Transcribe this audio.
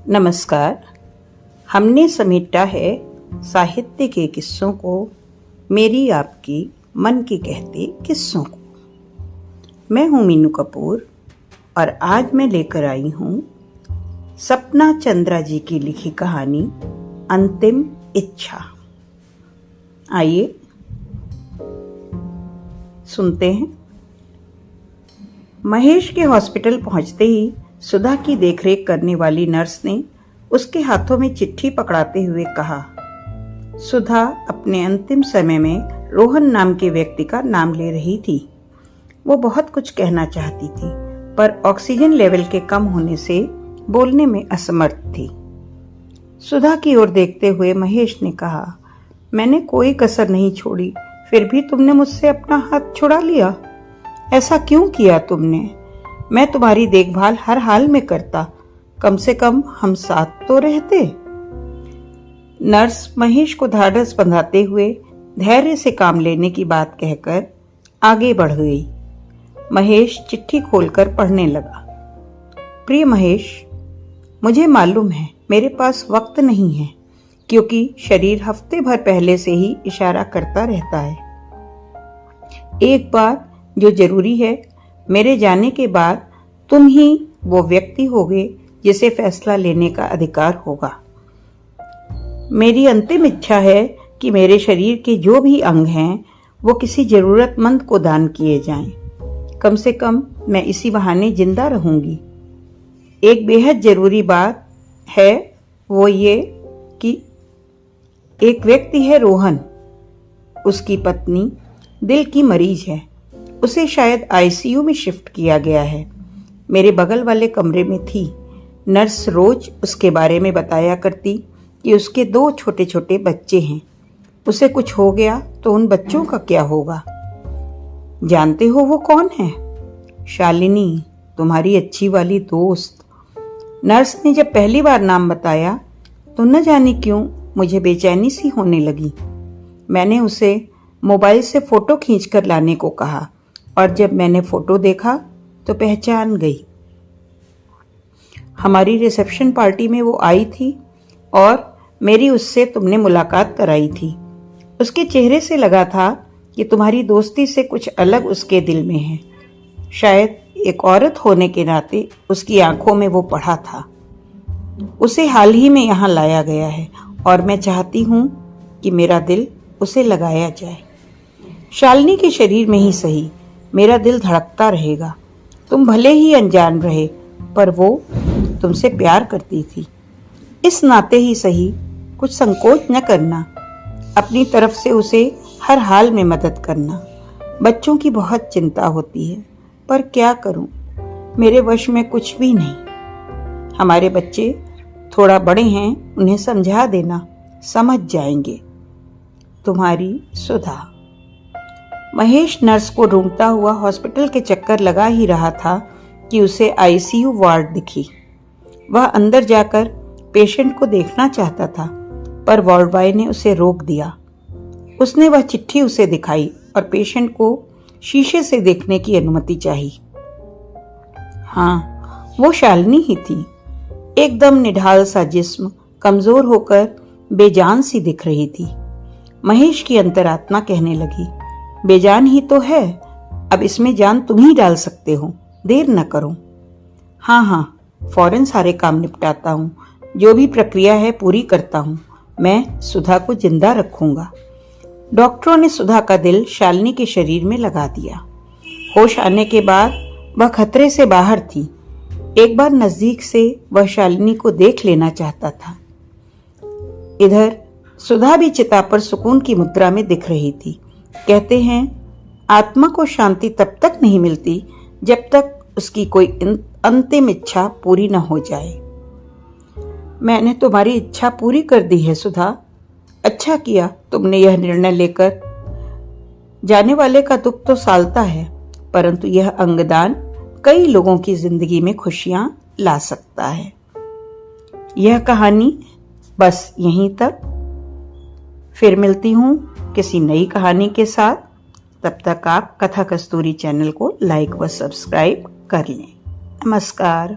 नमस्कार। हमने समेटा है साहित्य के किस्सों को, मेरी आपकी मन की कहते किस्सों को। मैं हूँ मीनू कपूर और आज मैं लेकर आई हूँ सपना चंद्रा जी की लिखी कहानी अंतिम इच्छा। आइए सुनते हैं। महेश के हॉस्पिटल पहुंचते ही सुधा की देखरेख करने वाली नर्स ने उसके हाथों में चिट्ठी पकड़ाते हुए कहा, सुधा अपने अंतिम समय में रोहन नाम के व्यक्ति का नाम ले रही थी। वो बहुत कुछ कहना चाहती थी पर ऑक्सीजन लेवल के कम होने से बोलने में असमर्थ थी। सुधा की ओर देखते हुए महेश ने कहा, मैंने कोई कसर नहीं छोड़ी, फिर भी तुमने मुझसे अपना हाथ छुड़ा लिया। ऐसा क्यों किया तुमने? मैं तुम्हारी देखभाल हर हाल में करता, कम से कम हम साथ तो रहते। नर्स महेश को ढाढ़स बंधाते हुए धैर्य से काम लेने की बात कहकर आगे बढ़ गई। महेश चिट्ठी खोलकर पढ़ने लगा। प्रिय महेश, मुझे मालूम है मेरे पास वक्त नहीं है, क्योंकि शरीर हफ्ते भर पहले से ही इशारा करता रहता है। एक बात जो जरूरी है, मेरे जाने के बाद तुम ही वो व्यक्ति होगे जिसे फैसला लेने का अधिकार होगा। मेरी अंतिम इच्छा है कि मेरे शरीर के जो भी अंग हैं वो किसी जरूरतमंद को दान किए जाएं। कम से कम मैं इसी बहाने जिंदा रहूंगी। एक बेहद जरूरी बात है, वो ये कि एक व्यक्ति है रोहन, उसकी पत्नी दिल की मरीज है। उसे शायद आईसीयू में शिफ्ट किया गया है। मेरे बगल वाले कमरे में थी। नर्स रोज उसके बारे में बताया करती कि उसके 2 छोटे छोटे बच्चे हैं। उसे कुछ हो गया तो उन बच्चों का क्या होगा? जानते हो वो कौन है? शालिनी, तुम्हारी अच्छी वाली दोस्त। नर्स ने जब पहली बार नाम बताया तो न जाने क्यों मुझे बेचैनी सी होने लगी। मैंने उसे मोबाइल से फोटो खींचकर लाने को कहा और जब मैंने फोटो देखा तो पहचान गई। हमारी रिसेप्शन पार्टी में वो आई थी और मेरी उससे तुमने मुलाकात कराई थी। उसके चेहरे से लगा था कि तुम्हारी दोस्ती से कुछ अलग उसके दिल में है। शायद एक औरत होने के नाते उसकी आंखों में वो पढ़ा था। उसे हाल ही में यहाँ लाया गया है और मैं चाहती हूँ कि मेरा दिल उसे लगाया जाए। शालिनी के शरीर में ही सही मेरा दिल धड़कता रहेगा। तुम भले ही अनजान रहे पर वो तुमसे प्यार करती थी। इस नाते ही सही कुछ संकोच न करना। अपनी तरफ से उसे हर हाल में मदद करना। बच्चों की बहुत चिंता होती है पर क्या करूं, मेरे वश में कुछ भी नहीं। हमारे बच्चे थोड़ा बड़े हैं, उन्हें समझा देना, समझ जाएंगे। तुम्हारी सुधा। महेश नर्स को ढूंढता हुआ हॉस्पिटल के चक्कर लगा ही रहा था कि उसे आईसीयू वार्ड दिखी। वह अंदर जाकर पेशेंट को देखना चाहता था पर वार्ड बॉय ने उसे रोक दिया। उसने वह चिट्ठी उसे दिखाई और पेशेंट को शीशे से देखने की अनुमति चाही। हाँ, वो शालिनी ही थी। एकदम निढाल सा जिस्म, कमजोर होकर बेजान सी दिख रही थी। महेश की अंतरात्मा कहने लगी, बेजान ही तो है, अब इसमें जान तुम ही डाल सकते हो, देर न करो। हाँ, फौरन सारे काम निपटाता हूँ, जो भी प्रक्रिया है पूरी करता हूँ। मैं सुधा को जिंदा रखूंगा। डॉक्टरों ने सुधा का दिल शालिनी के शरीर में लगा दिया। होश आने के बाद वह खतरे से बाहर थी। एक बार नजदीक से वह शालिनी को देख लेना चाहता था। इधर सुधा भी चिता पर सुकून की मुद्रा में दिख रही थी। कहते हैं आत्मा को शांति तब तक नहीं मिलती जब तक उसकी कोई अंतिम इच्छा पूरी न हो जाए। मैंने तुम्हारी इच्छा पूरी कर दी है सुधा। अच्छा किया तुमने यह निर्णय लेकर। जाने वाले का दुख तो सालता है, परंतु यह अंगदान कई लोगों की जिंदगी में खुशियां ला सकता है। यह कहानी बस यहीं तक। फिर मिलती हूँ किसी नई कहानी के साथ। तब तक आप कथा कस्तूरी चैनल को लाइक व सब्सक्राइब कर लें। नमस्कार।